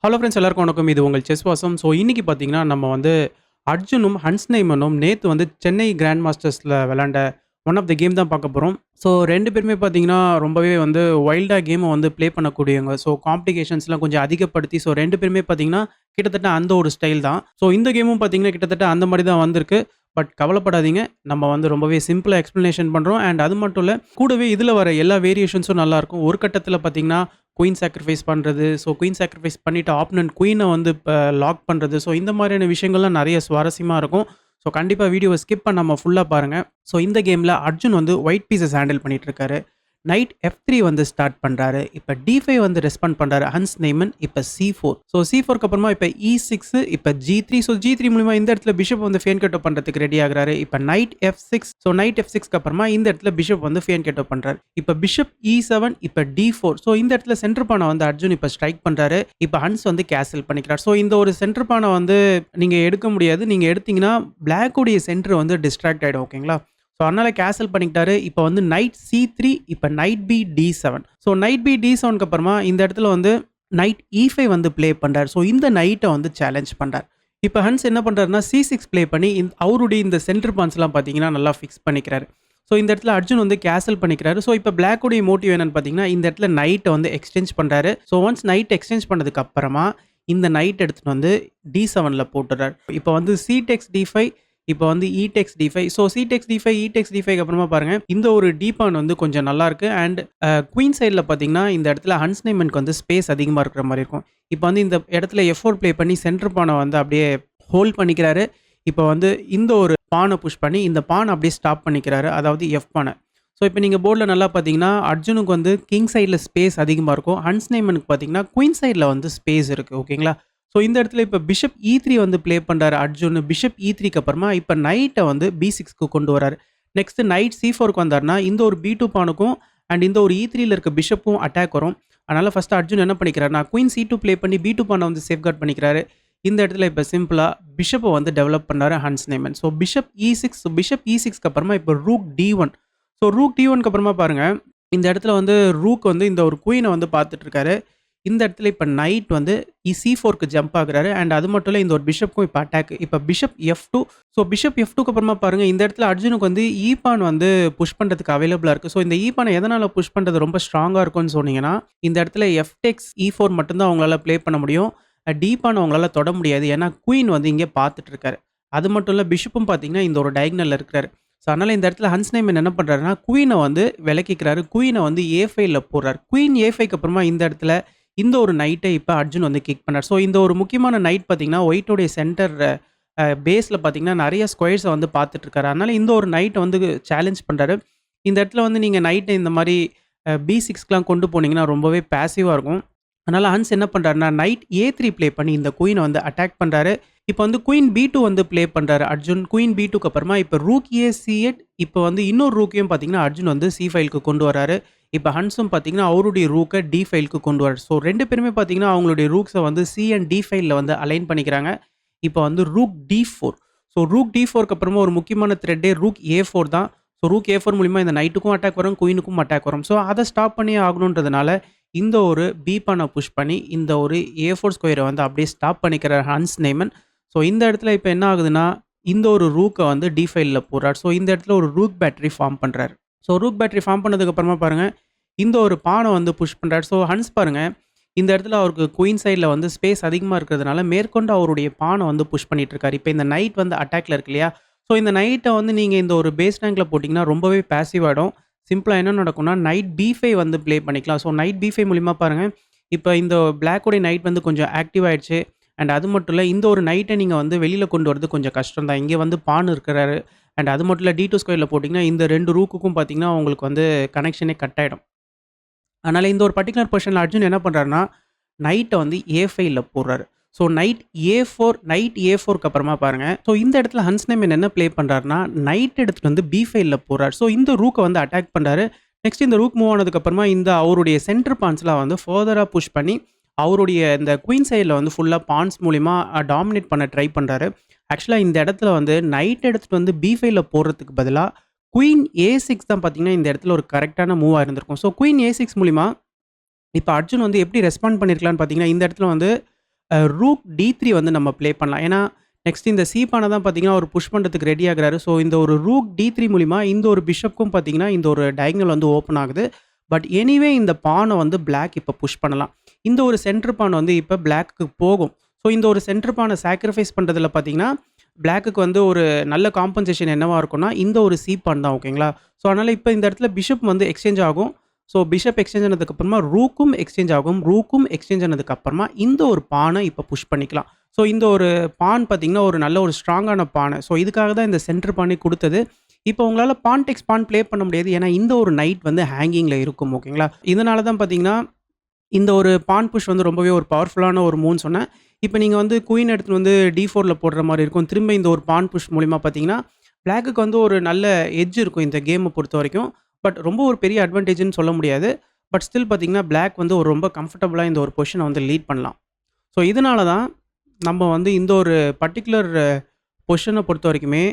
Hello friends எல்லாருக்கும் வணக்கம். இது உங்கள் செஸ் வாசம். ஸோ இன்னைக்கு பார்த்தீங்கன்னா, நம்ம வந்து அர்ஜுனும், ஹன்ஸ் நெய்மனும் நேத்து வந்து சென்னை கிராண்ட் மாஸ்டர்ஸ்ல விளையாண்ட ஒன் ஆஃப் த கேம் தான் பார்க்க போறோம். ஸோ 2 பேருமே பார்த்தீங்கன்னா, ரொம்பவே வந்து வைல்டா கேம வந்து ப்ளே பண்ணக்கூடியவங்க. ஸோ காம்ப்ளிகேஷன்ஸ்லாம் கொஞ்சம் அதிகப்படுத்தி, ஸோ 2 பேருமே பார்த்தீங்கன்னா, கிட்டத்தட்ட அந்த ஒரு ஸ்டைல் தான். ஸோ இந்த கேமும் பார்த்தீங்கன்னா, கிட்டத்தட்ட அந்த மாரி தான் வந்திருக்கு. பட் கவலைப்படாதீங்க. நம்ம வந்து ரொம்பவே சிம்பிளா எக்ஸ்ப்ளனேஷன் பண்றோம். அண்ட் அது மட்டும் இல்ல, கூடவே இதுல வர எல்லா வேரியேஷன்ஸும் நல்லாருக்கும். ஒரு கட்டத்தில பார்த்தீங்கன்னா, குயின் சாக்ரிஃபைஸ் பண்றது. ஸோ குயின் சாக்ரிஃபைஸ் பண்ணிட்டு ஆப்போனன்ட் குயின வந்து லாக் பண்றது. ஸோ இந்த மாதிரியான விஷயங்கள்லாம் நெறைய சுவாரஸ்யமா இருக்கும். ஸோ கண்டிப்பா வீடியோவ ஸ்கிப் பண்ணாம ஃபுல்லா பாருங்க. ஸோ இந்த கேம்ல அர்ஜுன் வந்து ஒயிட் பீஸஸ் ஹேண்டில் பண்ணிட்டு இருக்காரு. நைட் F3 வந்து ஸ்டார்ட் பண்றாரு. இப்ப D5 வந்து ரெஸ்பாண்ட் பண்றாரு ஹன்ஸ் நெய்மன். இப்ப C4. ஸோ C4க்கு அப்புறமா இப்ப E6, இப்ப G3. ஸோ G3 மூலியமா இந்த இடத்துல பிஷப் வந்து ஃபேன் கட் பண்றதுக்கு ரெடி ஆகுறாரு. இப்ப நைட் F6. ஸோ நைட் F6க்கு அப்புறமா இந்த இடத்துல பிஷப் வந்து ஃபேன் கட் பண்றாரு. இப்ப பிஷப் E7, இப்ப D4. ஸோ இந்த இடத்துல சென்டர் பானை வந்து அர்ஜுன் இப்ப ஸ்ட்ரைக் பண்றாரு. இப்ப ஹன்ஸ் வந்து கேசல் பண்ணிக்கிறார். ஸோ இந்த ஒரு சென்டர் பானை வந்து நீங்க எடுக்க முடியாது. நீங்க எடுத்தீங்கன்னா பிளாக் உடைய சென்டர் வந்து டிஸ்ட்ராக்ட் ஆயிடும். ஓகேங்களா? ஸோ அதனால கேன்சல் பண்ணிக்கிட்டாரு. இப்போ வந்து நைட் C3, இப்போ knight B D7. So knight B D7க்கு அப்புறமா இந்த இடத்துல வந்து நைட் E5 வந்து ப்ளே பண்றாரு. ஸோ இந்த நைட்டை வந்து சேலஞ்ச் பண்றாரு. இப்போ ஹன்ஸ் என்ன பண்றாருன்னா C6 ப்ளே பண்ணி அவருடைய இந்த சென்டர் பான்ஸ்லாம் பார்த்தீங்கன்னா நல்லா ஃபிக்ஸ் பண்ணிக்கிறாரு. ஸோ இந்த இடத்துல அர்ஜுன் வந்து கேன்சல் பண்ணிக்கிறாரு. ஸோ இப்போ பிளாக்குடைய மோட்டிவ் என்னன்னு பார்த்தீங்கன்னா, இந்த இடத்துல நைட்டை வந்து எக்ஸ்சேஞ்ச் பண்றாரு. ஸோ ஒன்ஸ் நைட் எக்ஸ்சேஞ்ச் பண்ணதுக்கு அப்புறமா இந்த நைட் எடுத்துட்டு வந்து D7ல போட்டுறாரு. இப்போ வந்து C takes D5, இப்போ வந்து E takes D5. So C takes D5, E takes D5க்கு அப்புறமா பாருங்க, இந்த ஒரு டி பான் வந்து கொஞ்சம் நல்லா இருக்கு. அண்ட் குயின் சைடில் பார்த்தீங்கன்னா, இந்த இடத்துல ஹன்ஸ் நெய்மனுக்கு வந்து ஸ்பேஸ் அதிகமாக இருக்கிற மாதிரி இருக்கும். இப்போ வந்து இந்த இடத்துல F4 ப்ளே பண்ணி சென்டர் பானை வந்து அப்படியே ஹோல்ட் பண்ணிக்கிறாரு. இப்போ வந்து இந்த ஒரு பானை புஷ் பண்ணி இந்த பானை அப்படியே ஸ்டாப் பண்ணிக்கிறாரு. அதாவது F பானை. ஸோ இப்போ நீங்கள் போர்டில் நல்லா பார்த்தீங்கன்னா, அர்ஜுனுக்கு வந்து கிங் சைடில் ஸ்பேஸ் அதிகமாக இருக்கும். ஹன்ஸ் நெய்மனுக்கு பார்த்தீங்கன்னா, குயின் சைடில் வந்து ஸ்பேஸ் இருக்குது. ஓகேங்களா? ஸோ இந்த இடத்துல இப்போ பிஷப் E3 வந்து ப்ளே பண்ணுறாரு அர்ஜுன். பிஷப் E3க்கு அப்புறமா இப்போ நைட்டை வந்து B6க்கு கொண்டு வராரு. நெக்ஸ்ட் நைட் C4க்கு வந்தாருன்னா இந்த ஒரு B2 பானுக்கும் அண்ட் இந்த ஒரு E3ல இருக்க பிஷப்பும் அட்டாக் வரும். அதனால ஃபர்ஸ்ட் அர்ஜுன் என்ன பண்ணிக்கிறாருன்னா குயின் C2 ப்ளே பண்ணி B2 பானை வந்து சேஃப்கார்ட் பண்ணிக்கிறாரு. இந்த இடத்துல இப்போ சிம்பிளா பிஷப்பை வந்து டெவலப் பண்ணாரு Hans Niemann. So bishop E6. So bishop E6க்கு அப்புறமா இப்போ ரூக் D1. ஸோ ரூக் D1க்கு அப்புறமா பாருங்க, இந்த இடத்துல வந்து ரூக் வந்து இந்த ஒரு குயினை வந்து பார்த்துட்டு இருக்காரு. இந்த இடத்துல இப்போ நைட் வந்து C4க்கு ஜம்ப் ஆகுறாரு. அண்ட் அது மட்டும் இல்லை, இந்த ஒரு பிஷப்புக்கும் இப்போ அட்டாக். இப்போ பிஷப் F2. ஸோ பிஷப் F2க்கு அப்புறமா பாருங்க, இந்த இடத்துல அர்ஜுனுக்கு வந்து ஈபான் வந்து புஷ் பண்ணுறதுக்கு அவைலபிளாக இருக்குது. ஸோ இந்த ஈபானை எதனால் புஷ் பண்ணுறது ரொம்ப ஸ்ட்ராங்காக இருக்கும்னு சொன்னீங்கன்னா, இந்த இடத்துல F takes E4 மட்டும்தான் அவங்களால ப்ளே பண்ண முடியும். டீபான் அவங்களால தொட முடியாது. ஏன்னா குயின் வந்து இங்கே பார்த்துட்டு இருக்காரு. அது மட்டும் இல்லை, பிஷப்பும் பார்த்தீங்கன்னா இந்த ஒரு டயக்னலில் இருக்கிறாரு. ஸோ அதனால் இந்த இடத்துல ஹன்ஸ் நெய்மன் என்ன பண்ணுறாருன்னா, குயினை வந்து விலக்கிக்கிறாரு. குயினை வந்து A5ல போடுறாரு. குயின் A5க்கு அப்புறமா இந்த இடத்துல இந்த ஒரு நைட்டை இப்போ அர்ஜுன் வந்து கிக் பண்ணார். ஸோ இந்த ஒரு முக்கியமான நைட் பார்த்தீங்கன்னா, ஒயிட்டோடைய சென்டர் பேஸில் பார்த்தீங்கன்னா நிறைய ஸ்கொயர்ஸை வந்து பார்த்துட்டு இருக்காரு. அதனால் இந்த ஒரு நைட்டை வந்து சேலஞ்ச் பண்ணுறாரு. இந்த இடத்துல வந்து நீங்கள் நைட்டை இந்த மாதிரி B6க்குலாம் கொண்டு போனீங்கன்னா ரொம்பவே பேசிவாக இருக்கும். அதனால் ஹன்ஸ் என்ன பண்ணுறாருன்னா, நைட் A3 ப்ளே பண்ணி இந்த குயினை வந்து அட்டாக் பண்ணுறாரு. இப்போ வந்து குயின் B2 வந்து ப்ளே பண்ணுறாரு அர்ஜுன். குயின் B2க்கு அப்புறமா இப்போ ரூக் A C8. இப்போ வந்து இன்னொரு ரூக்கையும் பார்த்தீங்கன்னா அர்ஜுன் வந்து C5க்கு கொண்டு வராரு. இப்போ ஹன்ஸும் பார்த்தீங்கன்னா அவருடைய ரூக்கை D5க்கு கொண்டு வராரு. ஸோ 2 பேருமே பார்த்தீங்கன்னா அவங்களுடைய ரூக்ஸை வந்து C அண்ட் D5ல வந்து அலைன் பண்ணிக்கிறாங்க. இப்போ வந்து ரூக் D4. ஸோ ரூக் D4க்கு அப்புறமா ஒரு முக்கியமான த்ரெட்டே ரூக் A4 தான். ஸோ ரூக் A4 மூலிமா இந்த நைட்டுக்கும் அட்டாக் வரும், குயினுக்கும் அட்டாக் வரும். ஸோ அதை ஸ்டாப் பண்ணி ஆகணுன்றதுனால இந்த ஒரு பி பானை புஷ் பண்ணி இந்த ஒரு A4 ஸ்கொயரை வந்து அப்படியே ஸ்டாப் பண்ணிக்கிறார் ஹன்ஸ் நெய்மன். ஸோ இந்த இடத்துல இப்போ என்ன ஆகுதுன்னா, இந்த ஒரு ரூக்கை வந்து D5ல போடுறார். ஸோ இந்த இடத்துல ஒரு ரூக் பேட்டரி ஃபார்ம் பண்ணுறாரு. ஸோ ரூக் பேட்டரி ஃபார்ம் பண்ணதுக்கு அப்புறமா பாருங்க, இந்த ஒரு பானை வந்து புஷ் பண்ணுறாரு. ஸோ ஹன்ஸ் பாருங்க, இந்த இடத்துல அவருக்கு குயின் சைடில் வந்து ஸ்பேஸ் அதிகமாக இருக்கிறதுனால மேற்கொண்டு அவருடைய பானை வந்து புஷ் பண்ணிட்டு இருக்காரு. இப்போ இந்த நைட் வந்து அட்டாக்ல இருக்கு இல்லையா? ஸோ இந்த நைட்டை வந்து நீங்கள் இந்த ஒரு பேஸ் ரேங்கில் போட்டிங்கன்னா ரொம்பவே பேசிவ் ஆகிடும். சிம்பிளாக என்ன நடக்கும்னா, நைட் B5 வந்து ப்ளே பண்ணிக்கலாம். ஸோ நைட் B5 மூலிமா பாருங்கள், இப்போ இந்த பிளாக்குடைய நைட் வந்து கொஞ்சம் ஆக்டிவ் ஆகிடுச்சு. அண்ட் அது மட்டும் இல்லை, இந்த ஒரு நைட்டை நீங்கள் வந்து வெளியில் கொண்டு வரது கொஞ்சம் கஷ்டம் தான். இங்கே வந்து பான் இருக்கிறாரு. அண்ட் அது மட்டும் இல்லை, D2 ஸ்கொயரில் போட்டிங்கன்னா இந்த 2 ரூக்குக்கும் பார்த்தீங்கன்னா உங்களுக்கு வந்து கனெக்ஷனே கட் ஆகிடும். அதனால் இந்த ஒரு பர்டிகுலர் பொசிஷனில் அர்ஜுன் என்ன பண்ணுறாருன்னா, நைட்டை வந்து A5ல போடுறாரு. ஸோ நைட் A4க்கு அப்புறமா பாருங்கள், ஸோ இந்த இடத்துல ஹன்ஸ் நெய்மன் என்ன ப்ளே பண்ணுறாருன்னா, நைட் எடுத்துகிட்டு வந்து B5ல போடுறாரு. ஸோ இந்த ரூக்கை வந்து அட்டாக் பண்ணுறாரு. நெக்ஸ்ட் இந்த ரூக் மூவ் ஆனதுக்கப்புறமா இந்த அவருடைய சென்டர் பான்ஸ்லாம் வந்து ஃபர்தராக புஷ் பண்ணி அவருடைய இந்த குயின் சைடில் வந்து ஃபுல்லாக பான்ஸ் மூலிமா டாமினேட் பண்ண ட்ரை பண்ணுறாரு. ஆக்சுவலாக இந்த இடத்துல வந்து நைட் எடுத்துகிட்டு வந்து B5ல போடுறதுக்கு பதிலாக குயின் A6 தான் பார்த்தீங்கன்னா இந்த இடத்துல ஒரு கரெக்டான மூவாக இருந்திருக்கும். ஸோ குயின் A6 மூலிமா இப்போ அர்ஜுன் வந்து எப்படி ரெஸ்பாண்ட் பண்ணியிருக்கலான்னு பார்த்தீங்கன்னா, இந்த இடத்துல வந்து ரூக் D3 வந்து நம்ம ப்ளே பண்ணலாம். ஏன்னா, நெக்ஸ்ட் இந்த சி பானை தான் பார்த்தீங்கன்னா, அவர் புஷ் பண்றதுக்கு ரெடி ஆகுறாரு. ஸோ, இந்த ஒரு ரூக் D3 மூலியமா இந்த ஒரு பிஷப்க்கும் பார்த்தீங்கன்னா, இந்த ஒரு டயகனல் வந்து ஓப்பன் ஆகுது. பட் எனிவே இந்த பானை வந்து பிளாக் இப்ப புஷ் பண்ணலாம். இந்த ஒரு சென்டர் பான் வந்து இப்ப பிளாக்குக்கு போகும். ஸோ, இந்த ஒரு சென்டர் பானை சாக்ரிஃபைஸ் பண்றதுல பார்த்தீங்கன்னா, பிளாக்குக்கு வந்து ஒரு நல்ல காம்பன்சேஷன் என்னவா இருக்கும்னா, இந்த ஒரு சி பான் தான் ஓகேங்களா? ஸோ, அதனால இப்ப இந்த இடத்துல பிஷப் வந்து எக்ஸ்சேஞ்ச் ஆகும். ஸோ, பிஷப் எக்ஸ்சேஞ்ச் ஆனதுக்கு அப்புறமா ரூக்கும் எக்ஸ்சேஞ்ச் ஆகும். ரூக்கும் எக்ஸ்சேஞ்ச் ஆனதுக்கு அப்புறமா இந்த ஒரு பானை இப்ப புஷ் பண்ணிக்கலாம். ஸோ, இந்த ஒரு பான் பார்த்தீங்கன்னா, ஒரு நல்ல ஒரு ஸ்ட்ராங்கான பானை. ஸோ, இதுக்காக தான் இந்த சென்டர் பானே குடுத்தது. இப்போ உங்களால பான் டெக்ஸ் பான் ப்ளே பண்ண முடியாது. ஏன்னா, இந்த ஒரு நைட் வந்து ஹேங்கிங்ல இருக்கும் ஓகேங்களா? இதனால தான் பார்த்தீங்கன்னா, இந்த ஒரு பான் புஷ் வந்து ரொம்பவே ஒரு பவர்ஃபுல்லான ஒரு மூவ்ன்னு சொன்னேன். இப்ப நீங்க வந்து குயின் எடுத்துட்டு வந்து D4ல போடுற மாரி இருக்கும். திரும்ப இந்த ஒரு பான் புஷ் மூலியமா பார்த்தீங்கன்னா, பிளாக்குக்கு வந்து ஒரு நல்ல எட்ஜ் இருக்கும் இந்த கேம பொறுத்தவரைக்கும். பட் ரொம்ப ஒரு பெரிய அட்வான்டேஜ்ன்னு சொல்ல முடியாது. பட் ஸ்டில் பார்த்தீங்கன்னா, பிளாக் வந்து ஒரு ரொம்ப கம்ஃபர்டபுளா இந்த ஒரு பொசிஷன வந்து லீட் பண்ணலாம். ஸோ, இதனால தான் நம்ம வந்து இந்த ஒரு பர்ட்டிகுலர் பொசிஷன பொறுத்தவரைக்குமே,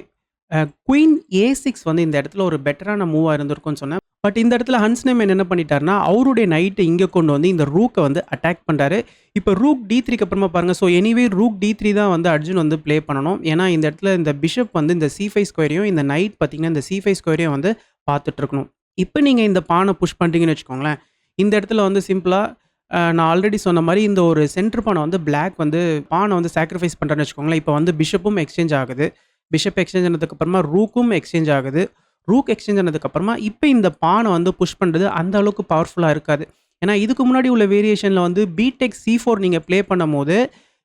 குயின் A6 வந்து இந்த இடத்துல ஒரு பெட்டரான மூவா இருந்திருக்கும்னு சொன்னேன். பட் இந்த இடத்துல ஹன்ஸ் நேமன் என்ன பண்ணிட்டாருன்னா, அவருடைய நைட்ட இங்க கொண்டு வந்து இந்த ரூக்க வந்து அட்டாக் பண்றாரு. இப்ப ரூக் D3க்கு அப்புறமா பாருங்க. ஸோ, எனிவே ரூக் D3 தான் வந்து அர்ஜுன் வந்து ப்ளே பண்ணணும். ஏன்னா, இந்த இடத்துல இந்த பிஷப் வந்து இந்த C5 ஸ்கொயரையும், இந்த நைட் பார்த்தீங்கன்னா, இந்த C5 ஸ்கொயரையும் வந்து பார்த்துட்டு இருக்கணும். இப்ப நீங்க இந்த பான புஷ் பண்றீங்கன்னு வச்சுக்கோங்களேன். இந்த இடத்துல வந்து சிம்பிளா நான் ஆல்ரெடி சொன்ன மாரி இந்த ஒரு சென்டர் பான வந்து பிளாக் வந்து பான வந்து சாக்ரிஃபைஸ் பண்றாருன்னு வச்சுக்கோங்களேன். இப்ப வந்து பிஷப்பும் எக்ஸ்சேஞ்ச் ஆகுது. பிஷப் எக்ஸ்சேஞ்ச் ஆனதுக்கு அப்புறமா ரூக்கும் எக்ஸ்சேஞ்ச் ஆகுது. ரூக் எக்ஸ்சேஞ்ச் ஆனதுக்கு அப்புறமா இப்ப இந்த பான வந்து புஷ் பண்றது அந்த அளவுக்கு பவர்ஃபுல்லா இருக்காது. ஏன்னா, இதுக்கு முன்னாடி உள்ள வேரியேஷன்ல வந்து B-Tech C4 நீங்க ப்ளே பண்ணும்போது,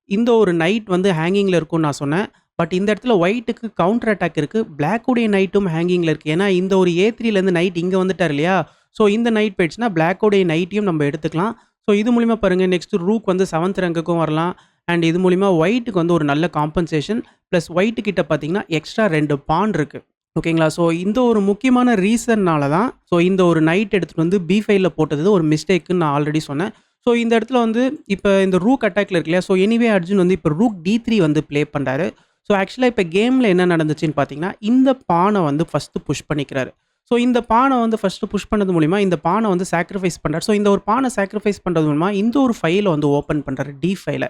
இந்த ஒரு நைட் வந்து ஹேங்கிங்ல இருக்கும்னு நான் சொன்னேன். பட் இந்த இடத்துல ஒயிட்டுக்கு கவுண்டர் அட்டாக் இருக்கு. பிளாக்குடைய நைட்டும் ஹேங்கிங்ல இருக்கு. ஏன்னா, இந்த ஒரு A3லேருந்து நைட் இங்க வந்துட்டார் இல்லையா? ஸோ, இந்த நைட் போயிடுச்சுன்னா, பிளாக்குடைய நைட்டையும் நம்ம எடுத்துக்கலாம். ஸோ, இது மூலியமா பாருங்க நெக்ஸ்ட் ரூக் வந்து 7த் ரேங்க்குக்கும் வரலாம். அண்ட் இது மூலியமா ஒயிட்டுக்கு வந்து ஒரு நல்ல காம்பன்சேஷன். பிளஸ் ஒயிட் கிட்ட பார்த்தீங்கன்னா, எக்ஸ்ட்ரா 2 பான் இருக்கு. ஓகேங்களா? ஸோ, இந்த ஒரு முக்கியமான ரீசன்னால தான் ஸோ, இந்த ஒரு நைட் எடுத்துட்டு வந்து B5ல போட்டது ஒரு மிஸ்டேக்குன்னு நான் ஆல்ரெடி சொன்னேன். ஸோ, இந்த இடத்துல வந்து இப்ப இந்த ரூக் அட்டாக்ல இருக்கு இல்லையா? ஸோ, எனிவே அர்ஜுன் வந்து இப்ப ரூக் D3 வந்து ப்ளே பண்றாரு. ஸோ, ஆக்சுவலா இப்ப கேம்ல என்ன நடந்துச்சுன்னு பார்த்தீங்கன்னா, இந்த பான வந்து ஃபர்ஸ்ட்டு புஷ் பண்ணிக்கிறாரு. ஸோ, இந்த பான வந்து ஃபர்ஸ்ட்டு புஷ் பண்ணது மூலியமா இந்த பான வந்து சாக்ரிஃபைஸ் பண்றாரு. ஸோ, இந்த ஒரு பான சாக்ரிஃபைஸ் பண்றது மூலமா இந்த ஒரு ஃபைல வந்து ஓப்பன் பண்றாரு D5ல.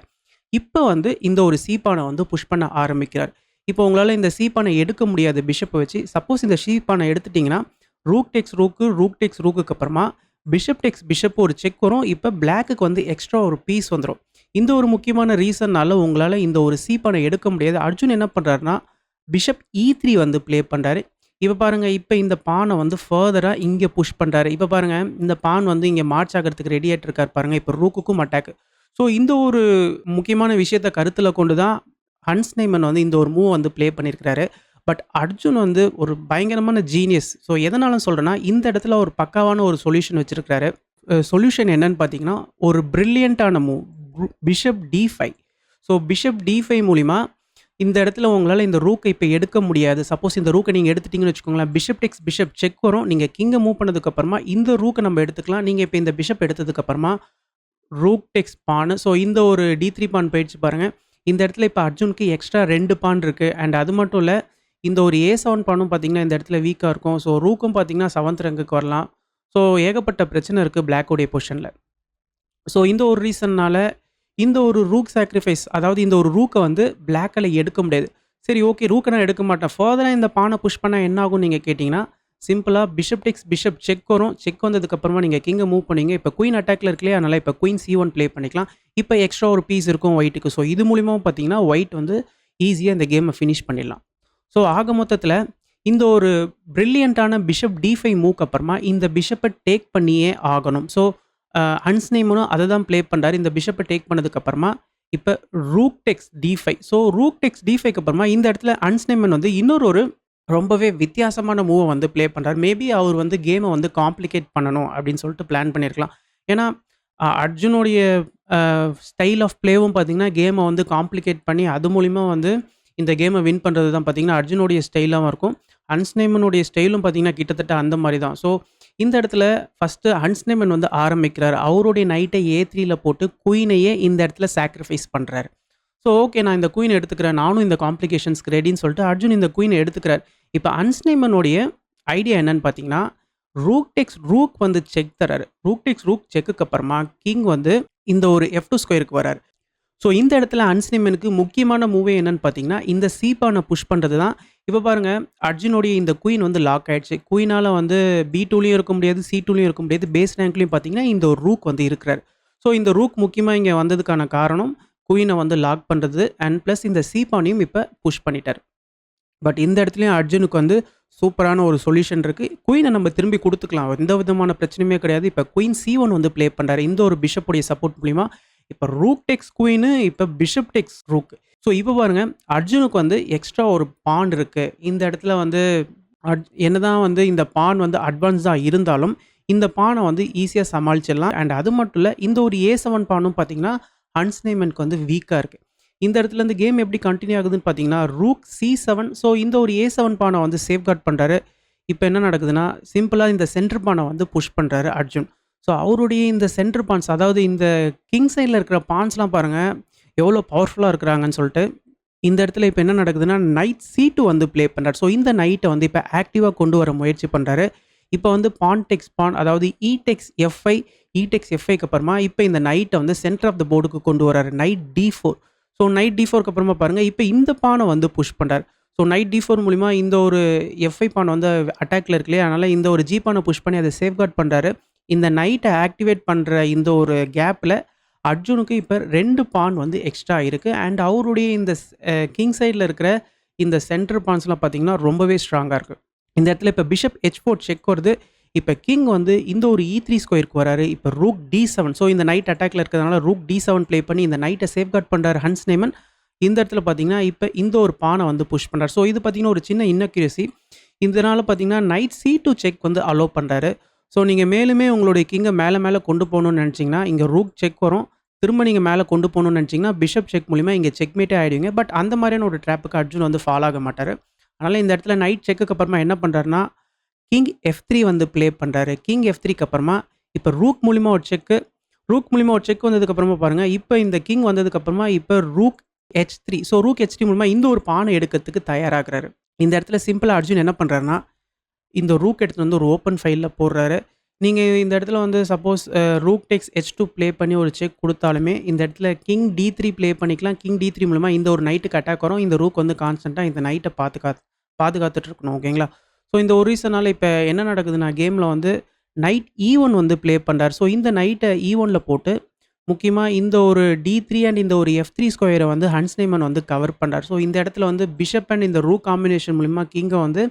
இப்ப வந்து இந்த ஒரு சி பான வந்து புஷ் பண்ண ஆரம்பிக்கிறார். இப்போ உங்களால இந்த சி பான எடுக்க முடியாது பிஷப்ப வச்சு. சப்போஸ் இந்த சி பான எடுத்துட்டீங்கன்னா, rook takes rook, rook takes ரூக்குக்கு அப்புறமா பிஷப் டெக்ஸ் பிஷப் ஒரு செக் வரும். இப்ப பிளாக்குக்கு வந்து எக்ஸ்ட்ரா ஒரு பீஸ் வந்துரும். இந்த ஒரு முக்கியமான ரீசன்னால உங்களால இந்த ஒரு சி பான எடுக்க முடியாது. அர்ஜுன் என்ன பண்றாருன்னா, பிஷப் E3 வந்து ப்ளே பண்றாரு. இப்ப பாருங்க, இப்ப இந்த பான வந்து ஃபர்தரா இங்க புஷ் பண்றாரு. இப்ப பாருங்க, இந்த பான் வந்து இங்க மார்ச் ஆகுறதுக்கு ரெடி ஆயிட்டு இருக்காரு பாருங்க. இப்ப ரூக்குக்கும் அட்டாக். ஸோ, இந்த ஒரு முக்கியமான விஷயத்த கருத்துல கொண்டு தான் ஹன்ஸ் நேமன் வந்து இந்த ஒரு மூவ் வந்து ப்ளே பண்ணியிருக்கிறாரு. பட் அர்ஜுன் வந்து ஒரு பயங்கரமான ஜீனியஸ். ஸோ, எதனால சொல்றேன்னா, இந்த இடத்துல ஒரு பக்காவான ஒரு சொல்யூஷன் வச்சிருக்கிறாரு. சொல்யூஷன் என்னன்னு பார்த்தீங்கன்னா, ஒரு பிரில்லியன்ட்டான move. Bishop D5. So, bishop D5 மூலியமா இந்த இடத்துல உங்களால இந்த ரூக்க இப்ப எடுக்க முடியாது. சப்போஸ் இந்த ரூக்க நீங்க எடுத்துட்டீங்கன்னு வச்சுக்கோங்களேன், பிஷப் டெக்ஸ் பிஷப் செக் வரும். நீங்க கிங்க மூவ் பண்ணதுக்கு அப்புறமா இந்த ரூக்க நம்ம எடுத்துக்கலாம். நீங்க இப்ப இந்த பிஷப் எடுத்ததுக்கு அப்புறமா ரூக் டெக்ஸ் பான். ஸோ, இந்த ஒரு D3 பான் போயிடுச்சு பாருங்க. இந்த இடத்துல இப்ப அர்ஜுனுக்கு எக்ஸ்ட்ரா 2 பான் இருக்கு. அண்ட் அது மட்டும் இல்ல, இந்த ஒரு A7 பானும் பார்த்தீங்கன்னா, இந்த இடத்துல வீக்கா இருக்கும். ஸோ, ரூக்கும் பார்த்தீங்கன்னா 7த் ரேங்க்குக்கு வரலாம். ஸோ, ஏகப்பட்ட பிரச்சனை இருக்கு பிளாக்குடைய பொசிஷன்ல. ஸோ, இந்த ஒரு ரீசன்னால இந்த ஒரு ரூக் சாக்ரிஃபைஸ், அதாவது இந்த ஒரு ரூக்க வந்து பிளாக்கால எடுக்க முடியாது. சரி, ஓகே, ரூக்க நான் எடுக்க மாட்டேன். ஃபர்தரா இந்த பான புஷ் பண்ணா என்ன ஆகும்னு நீங்க கேட்டீங்கன்னா, சிம்பிளா பிஷப் டெக்ஸ் பிஷப் செக் வரும். செக் வந்ததுக்கு அப்புறமா நீங்க கிங்க மூவ் பண்ணீங்க. இப்ப குயின் அட்டாக்ல இருக்கு இல்லையா? அதனால இப்ப குயின் C1 ப்ளே பண்ணிக்கலாம். இப்ப எக்ஸ்ட்ரா ஒரு பீஸ் இருக்கும் ஒயிட்டுக்கு. ஸோ, இது மூலியமாவும் பார்த்தீங்கன்னா, ஒயிட் வந்து ஈஸியா இந்த கேம ஃபினிஷ் பண்ணிடலாம். ஸோ, ஆக மொத்தத்துல இந்த ஒரு பிரில்லியன்ட்டான பிஷப் D5 மூவ்க்கு அப்புறமா இந்த பிஷப்ப டேக் பண்ணியே ஆகணும். ஸோ, ஹன்ஸ் நேமனும் அத தான் ப்ளே பண்றாரு. இந்த பிஷப்ப டேக் பண்ணதுக்கு அப்புறமா இப்ப rook takes D5. So, rook takes D5க்கு அப்புறமா இந்த இடத்துல ஹன்ஸ் நேமன் வந்து இன்னொரு ரொம்பவே வித்தியாசமான மூவ வந்து ப்ளே பண்றாரு. மேபி அவர் வந்து கேம வந்து காம்ப்ளிகேட் பண்ணணும் அப்படின்னு சொல்லிட்டு பிளான் பண்ணியிருக்கலாம். ஏன்னா, அர்ஜுனுடைய ஸ்டைல் ஆஃப் ப்ளேவும் பார்த்தீங்கன்னா, கேம வந்து காம்ப்ளிகேட் பண்ணி அது மூலியமா வந்து இந்த கேம வின் பண்றது தான் பார்த்தீங்கன்னா, அர்ஜுனுடைய ஸ்டைலாவும் இருக்கும். ஹன்ஸ் நேமனுடைய ஸ்டைலும் பார்த்தீங்கன்னா, கிட்டத்தட்ட அந்த மாரி தான். ஸோ, இந்த இடத்துல ஃபர்ஸ்ட்டு ஹன்ஸ் நேமன் வந்து ஆரம்பிக்கிறாரு. அவருடைய நைட்ட A3ல போட்டு குயினையே இந்த இடத்துல சாக்ரிஃபைஸ் பண்றாரு. ஸோ, ஓகே, நான் இந்த குயின் எடுத்துக்கிறேன். நானும் இந்த காம்ப்ளிகேஷன்ஸ்க்கு ரெடின்னு சொல்லிட்டு அர்ஜுன் இந்த குயின எடுத்துக்கிறார். இப்ப ஹன்ஸ் நேமனுடைய ஐடியா என்னன்னு பார்த்தீங்கன்னா, ரூக் டெக்ஸ் ரூக் வந்து செக் தராரு. ரூக் டெக்ஸ் ரூக் செக்குக்கு அப்புறமா கிங் வந்து இந்த ஒரு F2 ஸ்கொயருக்கு வராரு. ஸோ இந்த இடத்துல ஹன்ஸ்னிமனுக்கு முக்கியமான மூவே என்னன்னு பார்த்தீங்கன்னா, இந்த சி பான புஷ் பண்றது தான். இப்ப பாருங்க, அர்ஜுனுடைய இந்த குயின் வந்து லாக் ஆயிடுச்சு. குயினால வந்து பி2லயும் இருக்க முடியாது, சி2லயும் இருக்க முடியாது. பேஸ் ரேங்க்லயும் பார்த்தீங்கன்னா, இந்த ஒரு ரூக் வந்து இருக்கிறாரு. ஸோ இந்த ரூக் முக்கியமா இங்க வந்ததுக்கான காரணம், குயின வந்து லாக் பண்றது அண்ட் பிளஸ் இந்த சி பானையும் இப்ப புஷ் பண்ணிட்டாரு. பட் இந்த இடத்துலயும் அர்ஜுனுக்கு வந்து சூப்பரான ஒரு சொல்யூஷன் இருக்கு. குயின நம்ம திரும்பி குடுத்துக்கலாம். எந்த விதமான பிரச்சனையுமே கிடையாது. இப்ப குயின் சி1 வந்து ப்ளே பண்றாரு. இந்த ஒரு பிஷப் உடைய சப்போர்ட் மூலியமா. இப்ப ரூக் டெக்ஸ் குயின், இப்ப பிஷப் டெக்ஸ் ரூக். ஸோ இப்ப பாருங்க, அர்ஜுனுக்கு வந்து எக்ஸ்ட்ரா ஒரு பான் இருக்கு. இந்த இடத்துல வந்து என்னதான் வந்து இந்த பான் வந்து அட்வான்ஸ்டா இருந்தாலும், இந்த பான வந்து ஈஸியா சமாளிச்சிடலாம். அண்ட் அது மட்டும் இல்ல, இந்த ஒரு ஏ7 பானும் பார்த்தீங்கன்னா, ஹன்ஸ் நெய்மனுக்கு வந்து வீக்கா இருக்கு. இந்த இடத்துல இந்த கேம் எப்படி கன்டின்யூ ஆகுதுன்னு பார்த்தீங்கன்னா, ரூக் சி7. ஸோ இந்த ஒரு ஏ7 பான வந்து சேஃப்கார்ட் பண்றாரு. இப்ப என்ன நடக்குதுன்னா, சிம்பிளா இந்த சென்டர் பான வந்து புஷ் பண்றாரு அர்ஜுன். ஸோ அவருடைய இந்த சென்டர் பான்ஸ், அதாவது இந்த கிங் சைட்ல இருக்கிற பான்ஸ்லாம் பாருங்க, எவ்வளோ பவர்ஃபுல்லா இருக்கிறாங்கன்னு சொல்லிட்டு. இந்த இடத்துல இப்ப என்ன நடக்குதுன்னா, நைட் சி2 வந்து ப்ளே பண்றாரு. ஸோ இந்த நைட்ட வந்து இப்ப ஆக்டிவா கொண்டு வர முயற்சி பண்றாரு. இப்ப வந்து பான் டெக்ஸ் பான், அதாவது டெக்ஸ் எஃப்5, டெக்ஸ் எஃப்5க்கு அப்புறமா இப்ப இந்த நைட்ட வந்து சென்டர் ஆஃப் த போர்டுக்கு கொண்டு வராரு. நைட் டி4. ஸோ நைட் டி4க்கு அப்புறமா பாருங்க, இப்ப இந்த பான வந்து புஷ் பண்றாரு. ஸோ நைட் டி4 மூலியமா இந்த ஒரு எஃப்5 பான் வந்து அட்டாக்ல இருக்கு இல்லையா? அதனால இந்த ஒரு ஜி பான புஷ் பண்ணி அத சேஃப்கார்ட் பண்றாரு. இந்த நைட்ட ஆக்டிவேட் பண்ற இந்த ஒரு கேப்ல அர்ஜுனுக்கு இப்ப 2 பான் வந்து எக்ஸ்ட்ரா இருக்கு. அண்ட் அவருடைய இந்த கிங் சைட்ல இருக்கிற இந்த சென்டர் பான்ஸ்லாம் பார்த்தீங்கன்னா, ரொம்பவே ஸ்ட்ராங்கா இருக்கு. இந்த இடத்துல இப்ப பிஷப் H4 செக் வருது. இப்ப கிங் வந்து இந்த ஒரு E3 ஸ்கொயருக்கு வராரு. இப்ப ரூக் D7. ஸோ இந்த நைட் அட்டாக்ல இருக்கிறதுனால ரூக் D7 ப்ளே பண்ணி இந்த நைட்ட சேஃப்கார்ட் பண்றாரு ஹன்ஸ் நெய்மன். இந்த இடத்துல பார்த்தீங்கன்னா, இப்ப இந்த ஒரு பான வந்து புஷ் பண்றாரு. ஸோ இது பார்த்தீங்கன்னா, ஒரு சின்ன இன்அக்யூரசி. இதனால பார்த்தீங்கன்னா, நைட் C2 செக் வந்து அலோவ் பண்றாரு. ஸோ நீங்க மேலுமே உங்களுடைய கிங்க மேல மேல கொண்டு போணும்னு நெனச்சீங்கன்னா, இங்க ரூக் செக் வரும். திரும்ப நீங்க மேல கொண்டு போணும்னு நெனச்சீங்கன்னா, பிஷப் செக் மூலியமா இங்க செக்மேட்டே ஆயிடுவீங்க. பட் அந்த மாரியான ஒரு ட்ராப்புக்கு அர்ஜுன் வந்து ஃபால் ஆக மாட்டாரு. அதனால இந்த இடத்துல நைட் செக்குக்கு அப்புறமா என்ன பண்றாருன்னா, கிங் F3 வந்து ப்ளே பண்றாரு. கிங் F3க்கு அப்புறமா இப்ப ரூக் மூலியமா ஒரு செக்கு. ரூக் மூலியமா ஒரு செக் வந்ததுக்கு அப்புறமா பாருங்க, இப்ப இந்த கிங் வந்ததுக்கு அப்புறமா இப்ப rook H3. So rook H3 மூலியமா இந்த ஒரு பான எடுக்கிறதுக்கு தயாராகுறாரு. இந்த இடத்துல சிம்பிளா அர்ஜுன் என்ன பண்றாருன்னா, இந்த ரூக் எடுத்துட்டு வந்து ஒரு ஓப்பன் ஃபைல்ல போடுறாரு. நீங்க இந்த இடத்துல வந்து சப்போஸ் ரூக் டெக்ஸ் H2 ப்ளே பண்ணி ஒரு செக் குடுத்தாலுமே, இந்த இடத்துல கிங் D3 ப்ளே பண்ணிக்கலாம். கிங் D3 மூலமா இந்த ஒரு நைட்டுக்கு அட்டாக் வரும். இந்த ரூக் வந்து கான்ஸ்டன்ட்டா இந்த நைட்ட பாதுகாத்துட்டு இருக்கணும். ஓகேங்களா? ஸோ இந்த ஒரு ரீசனால இப்ப என்ன நடக்குதுன்னா, கேம்ல வந்து நைட் E1 வந்து ப்ளே பண்றாரு. ஸோ இந்த நைட்ட E1ல போட்டு, முக்கியமா இந்த ஒரு D3 அண்ட் இந்த ஒரு F3 ஸ்கொயர வந்து ஹன்ஸ் நெய்மன் வந்து கவர் பண்றாரு. ஸோ இந்த இடத்துல வந்து பிஷப் அண்ட் இந்த ரூக் காம்பினேஷன் மூலியமா கிங்க வந்து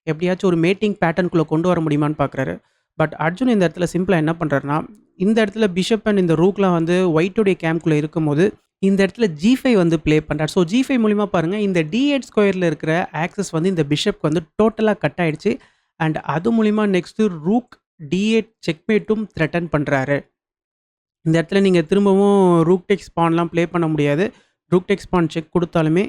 எப்படியாச்சும் ஒரு மேட்டிங் பேட்டர்ன்குள்ள கொண்டு வர முடியுமான்னு பார்க்குறாரு. பட் அர்ஜுன் இந்த இடத்துல சிம்பிளா என்ன பண்றாருன்னா, இந்த இடத்துல பிஷப் அண்ட் இந்த ரூக்லாம் வந்து ஒயிட்டுடைய கேம்ப்குள்ள இருக்கும்போது, இந்த இடத்துல G5 வந்து ப்ளே பண்றாரு. ஸோ G5 மூலியமா பாருங்க, இந்த D8 ஸ்கொயர்ல இருக்கிற ஆக்சஸ் வந்து இந்த பிஷப்க்கு வந்து டோட்டலா கட் ஆயிடுச்சு. அண்ட் அது மூலியமா நெக்ஸ்ட் ரூக் D8 செக்மேட்டும் த்ரெட்டன் பண்றாரு. இந்த இடத்துல நீங்க திரும்பவும் ரூக் டெக்ஸ் பான்லாம் ப்ளே பண்ண முடியாது. ரூக் டெக்ஸ் பான் செக் குடுத்தாலுமே,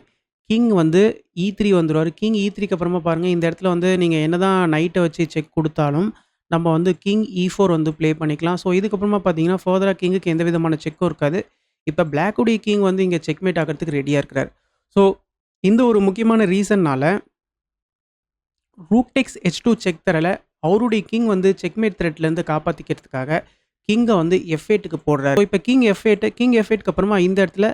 கிங் வந்து E3 வந்துருவாரு. கிங் E3க்கு அப்புறமா பாருங்க, இந்த இடத்துல வந்து நீங்க என்னதான் நைட்ட வச்சு செக் குடுத்தாலும், நம்ம வந்து கிங் E4 வந்து ப்ளே பண்ணிக்கலாம். ஸோ இதுக்கப்புறமா பார்த்தீங்கன்னா, ஃபர்தரா கிங்குக்கு எந்த விதமான செக்கும் இருக்காது. இப்ப பிளாக்குடைய கிங் வந்து இங்க செக்மேட் ஆகுறதுக்கு ரெடியா இருக்கிறாரு. ஸோ இந்த ஒரு முக்கியமான ரீசன்னால ரூக் டெக்ஸ் H2 செக் தரல. அவருடைய கிங் வந்து செக்மேட் த்ரெட்லேருந்து காப்பாத்திக்கிறதுக்காக கிங்க வந்து F8க்கு போடுறாரு. ஸோ இப்ப கிங் F8க்கு அப்புறமா இந்த இடத்துல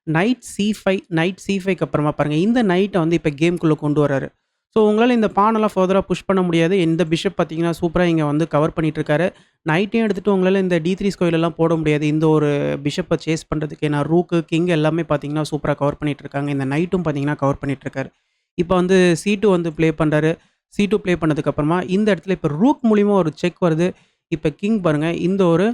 நைட் C5க்கு அப்புறமா பாருங்க, இந்த நைட்ட வந்து இப்ப கேம்க்குள்ள கொண்டு வராரு. ஸோ உங்களால இந்த பானெல்லாம் ஃபர்தரா புஷ் பண்ண முடியாது. இந்த பிஷப் பார்த்தீங்கன்னா, சூப்பரா இங்க வந்து கவர் பண்ணிட்டு இருக்காரு. நைட்டையும் எடுத்துட்டு உங்களால இந்த D3 ஸ்கொயர்லலாம் போட முடியாது. இந்த ஒரு பிஷப்ப சேஸ் பண்றதுக்கு. ஏன்னா ரூக்கு, கிங் எல்லாமே பார்த்தீங்கன்னா, சூப்பரா கவர் பண்ணிட்டு இருக்காங்க. இந்த நைட்டும் பார்த்தீங்கன்னா, கவர் பண்ணிட்டு இருக்காரு. இப்ப வந்து C2 வந்து ப்ளே பண்றாரு. C2 ப்ளே பண்ணதுக்கு அப்புறமா இந்த இடத்துல இப்ப ரூக் மூலியமா ஒரு செக் வருது. இப்ப கிங் பாருங்க, இந்த ஒரு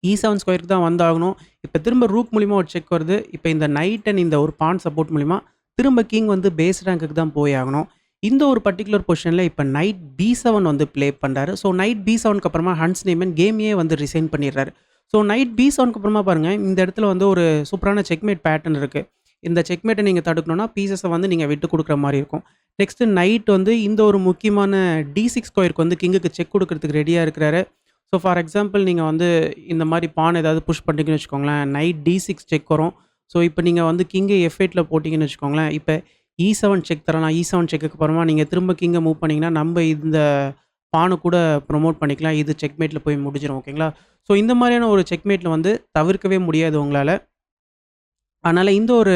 E7 ஸ்கொயருக்கு தான் வந்தாகணும். இப்ப திரும்ப ரூக் மூலியமா ஒரு செக் வருது. இப்ப இந்த நைட் அண்ட் இந்த ஒரு பான் சப்போர்ட் மூலியமா திரும்ப கிங் வந்து பேஸ் ரேங்க்குக்கு தான் போய் ஆகணும். இந்த ஒரு பர்ட்டிகுலர் பொசிஷன்ல இப்ப நைட் B7 வந்து ப்ளே பண்றாரு. ஸோ நைட் B7க்கு அப்புறமா ஹன்ஸ் நெய்மன் கேமையே வந்து ரிசைன் பண்ணிடுறாரு. ஸோ நைட் B7க்கு அப்புறமா பாருங்க, இந்த இடத்துல வந்து ஒரு சூப்பரான செக்மேட் பேட்டர்ன் இருக்கு. இந்த செக்மேட்ட நீங்க தடுக்கணும்னா, பீஸஸ வந்து நீங்க விட்டு குடுக்குற மாரி இருக்கும். நெக்ஸ்ட் நைட் வந்து இந்த ஒரு முக்கியமான D6 ஸ்கொயருக்கு வந்து கிங்குக்கு செக் குடுக்குறதுக்கு ரெடியா இருக்கிறாரு. ஸோ ஃபார் எக்ஸாம்பிள் நீங்க வந்து இந்த மாரி பான் ஏதாவது புஷ் பண்றீங்கன்னு வச்சுக்கோங்களேன். நைட் D6 செக் வரும். ஸோ இப்ப நீங்க வந்து கிங்க F8ல போட்டீங்கன்னு வச்சுக்கோங்களேன். இப்ப E7 செக் தரலாம். E7 செக்குக்கு அப்புறமா நீங்க திரும்ப கிங்க மூவ் பண்ணீங்கன்னா, நம்ப இந்த பான கூட ப்ரமோட் பண்ணிக்கலாம். இது செக்மேட்ல போய் முடிஞ்சிரும். ஓகேங்களா? ஸோ இந்த மாரியான ஒரு செக்மேட்ல வந்து தவிர்க்கவே முடியாது உங்களால. அதனால இந்த ஒரு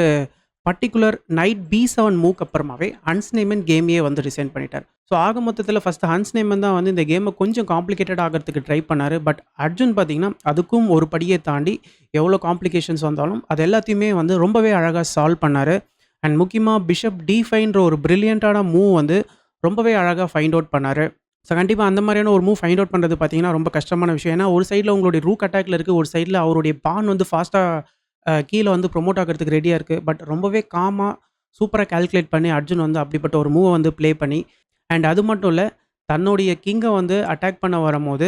பர்ட்டிகுலர் நைட் B7 மூவ்க்கு அப்புறமாவே ஹன்ஸ் நேமன் கேமையே வந்து டிசைன் பண்ணிட்டார். ஸோ ஆக மொத்தத்தில ஃபர்ஸ்ட்டு ஹன்ஸ் நேமன் தான் வந்து இந்த கேம கொஞ்சம் காம்ப்ளிகேட்டட் ஆகறதுக்கு ட்ரை பண்ணாரு. பட் அர்ஜுன் பார்த்தீங்கன்னா, அதுக்கும் ஒரு படிய தாண்டி எவ்வளோ காம்ப்ளிகேஷன்ஸ் வந்தாலும், அது எல்லாத்தையுமே வந்து ரொம்பவே அழகா சால்வ் பண்ணாரு. அண்ட் முக்கியமா பிஷப் D5ன்ற ஒரு பிரில்லியன்ட்டான மூவ் வந்து ரொம்பவே அழகா ஃபைண்ட் அவுட் பண்ணாரு. ஸோ கண்டிப்பா அந்த மாரியான ஒரு மூவ் ஃபைண்ட் அவுட் பண்றது பார்த்தீங்கன்னா, ரொம்ப கஷ்டமான விஷயம். ஏன்னா ஒரு சைட்ல உங்களுடைய ரூக் அட்டாக்ல இருக்கு. ஒரு சைட்ல அவருடைய பான் வந்து ஃபாஸ்ட்டா கீழ வந்து ப்ரொமோட் ஆகறதுக்கு ரெடியா இருக்கு. பட் ரொம்பவே காமா, சூப்பரா கால்குலேட் பண்ணி அர்ஜுன் வந்து அப்படிப்பட்ட ஒரு மூவ வந்து ப்ளே பண்ணி, அண்ட் அது மட்டும் இல்ல, தன்னுடைய கிங்க வந்து அட்டாக் பண்ண வரம்போது,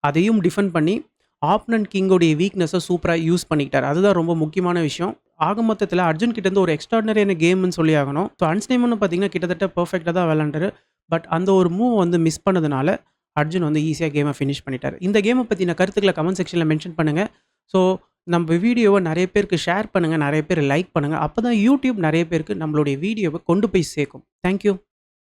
அதையும் டிஃபெண்ட் பண்ணி, ஆப்பனன்ட் கிங்கோடைய வீக்னஸ சூப்பரா யூஸ் பண்ணிக்கிட்டாரு. அதுதான் ரொம்ப முக்கியமான விஷயம். ஆக மொத்தத்தில அர்ஜுன் கிட்ட இருந்து ஒரு எக்ஸ்ட்ரார்டினரியான கேம்ன்னு சொல்லி ஆகணும். ஸோ அன்ஸ்னேமனும் பார்த்தீங்கன்னா, கிட்டத்தட்ட பெர்ஃபெக்ட்டா தான் விளையாண்டாரு. பட் அந்த ஒரு மூவ் வந்து மிஸ் பண்ணதுனால, அர்ஜுன் வந்து ஈஸியா கேம ஃபினிஷ் பண்ணிட்டாரு. இந்த கேம பத்தின கருத்துக்கள கமெண்ட் செக்ஷன்ல மென்ஷன் பண்ணுங்க. ஸோ நம்ம வீடியோவ நெறைய பேருக்கு ஷேர் பண்ணுங்க. நெறைய பேர் லைக் பண்ணுங்க. அப்பதான் YouTube நெறைய பேருக்கு நம்மளுடைய வீடியோவ கொண்டு போய் சேர்க்கும். Thank you.